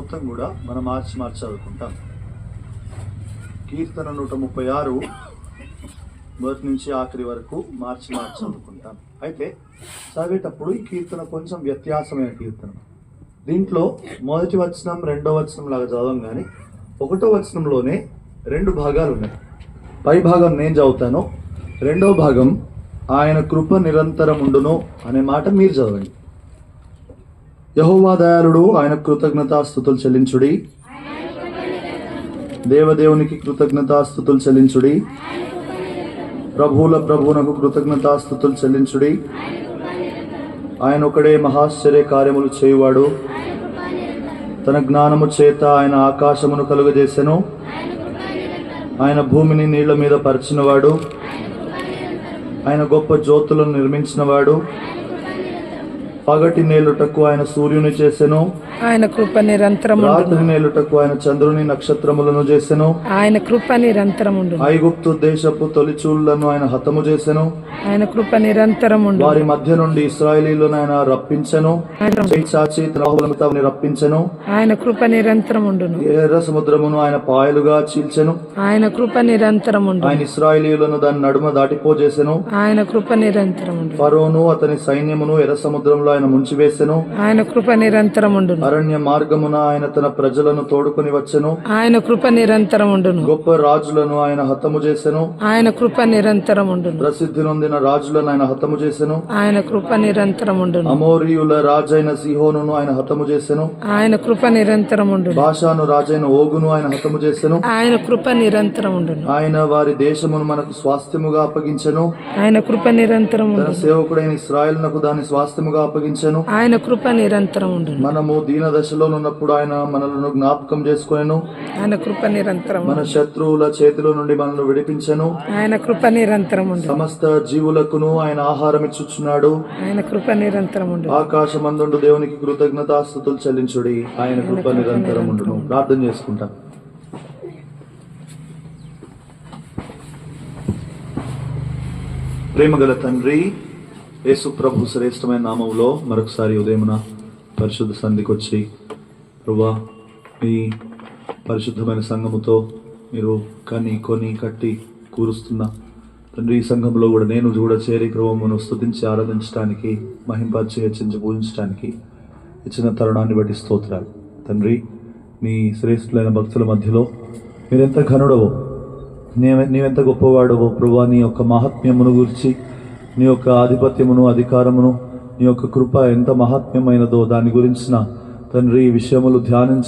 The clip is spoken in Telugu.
మొత్తం కూడా మనం మార్చి చదువుకుంటాం. కీర్తన 136 మొదటి నుంచి ఆఖరి వరకు మార్చి చదువుకుంటాం. అయితే చదివేటప్పుడు ఈ కీర్తన కొంచెం వ్యత్యాసమైన కీర్తన. దీంట్లో మొదటి వచనం రెండో వచనం లాగా చదవం, కానీ ఒకటో వచనంలోనే 2 భాగాలు ఉన్నాయి. పై భాగం నేను చదువుతాను, రెండో భాగం ఆయన కృప నిరంతరం ఉండును అనే మాట మీరు చదవండి. యెహోవా దయాళుడు, ఆయన కృతజ్ఞతాస్తుతులు చెల్లించుడి. దేవదేవునికి కృతజ్ఞతాస్తుతులు చెల్లించుడి. ప్రభువుల ప్రభువునకు కృతజ్ఞతాస్తుతులు చెల్లించుడి. ఆయన ఒకడే మహాశ్చర్య కార్యములు చేయువాడు. తన జ్ఞానము చేత ఆయన ఆకాశమును కలుగజేసెను. ఆయన భూమిని నీళ్ల మీద పరిచినవాడు. ఆయన గొప్ప జ్యోతులను నిర్మించినవాడు. పగటి నేలుటకు ఆయన సూర్యుని చేసెను. ఆయన కృప నిరంతరం. రాత్రి నేలుటకు ఆయన చంద్రుని నక్షత్రములను చేసెను. ఆయన కృప నిరంతరం. ఐగుప్తు దేశపు తొలిచూళ్లను ఆయన హతము చేసెను. ఆయన కృప నిరంతరం. వారి మధ్య నుండి ఇశ్రాయేలీయులను ఆయన రప్పించెను. చాచి తన రప్పించెను. ఆయన కృప నిరంతరం. ఎర్ర సముద్రమును ఆయన పాయలుగా చీల్చెను. ఆయన కృప నిరంతరం. ఆయన ఇశ్రాయేలీయులను దాని నడుమ దాటిపోజేసెను. ఆయన కృప నిరంతరం. ఫరోను అతని సైన్యమును ఎర్ర సముద్రంలో ఆయన ముంచివేసెను. ఆయన కృప నిరంతరం. అరణ్య మార్గమున ఆయన తన ప్రజలను తోడుకొని వచ్చెను. ఆయన కృప నిరంతరం. గొప్ప రాజులను ఆయన హతము చేసెను. ఆయన కృప నిరంతరం. ప్రసిద్ధి నొందిన రాజులను ఆయన హతము చేసెను. ఆయన కృప నిరంతరం. అమోరీయుల రాజైన సిహోనును ఆయన హతము చేసెను. ఆయన కృప నిరంతరం. బాషాను రాజైన ఓగును ఆయన హతము చేసెను. ఆయన కృప నిరంతరం. ఆయన వారి దేశమును మనకు స్వాస్థ్యముగా అప్పగించెను. ఆయన కృప నిరంతరం. తన సేవకుడైన ఇశ్రాయేలునకు దాని స్వాస్థ్యముగా అప్పగించెను. ఆయన కృప నిరంతరం. మనము దీన దశలో ఉన్నప్పుడు ఆయన మనలను జ్ఞాపకం చేసుకొనెను. ఆయన కృప నిరంతరం. మన శత్రువుల చేతిలో నుండి మనల్ని విడిపించెను. ఆయన కృప నిరంతరం. సమస్త జీవులకును ఆయన ఆహారం ఇచ్చుచున్నాడు. ఆయన కృప నిరంతరం. ఆకాశమందుండు దేవునికి కృతజ్ఞతాస్తుతులు చెల్లించుడి. ఆయన కృప నిరంతరం ఉండును. ప్రార్థన చేసుకుంటాం. ప్రేమగల తండ్రి, యేసు ప్రభు శ్రేష్టమైన నామములో మరొకసారి ఉదయమున పరిశుద్ధ సంధికి వచ్చి ప్రభువా, మీ పరిశుద్ధమైన సంఘముతో మీరు కొని కట్టి కూరుస్తున్న తండ్రి, ఈ సంఘంలో కూడా నేను కూడా చేరి ప్రభువును స్తుతించి ఆరాధించడానికి, మహింపరిచి హెచ్చించి పూజించడానికి ఇచ్చిన తరుణాన్ని బట్టి స్తోత్రాలు. తండ్రి, నీ శ్రేష్ఠులైన భక్తుల మధ్యలో మీరెంత ఘనుడవో, నీవెంత గొప్పవాడవో ప్రభువా, నీ యొక్క మహాత్మ్యమును గురించి, నీ యొక్క ఆధిపత్యమును, అధికారమును, నీ యొక్క కృప ఎంత మహాత్మ్యమైనదో దాని గురించిన తండ్రి విషయములు ధ్యానించి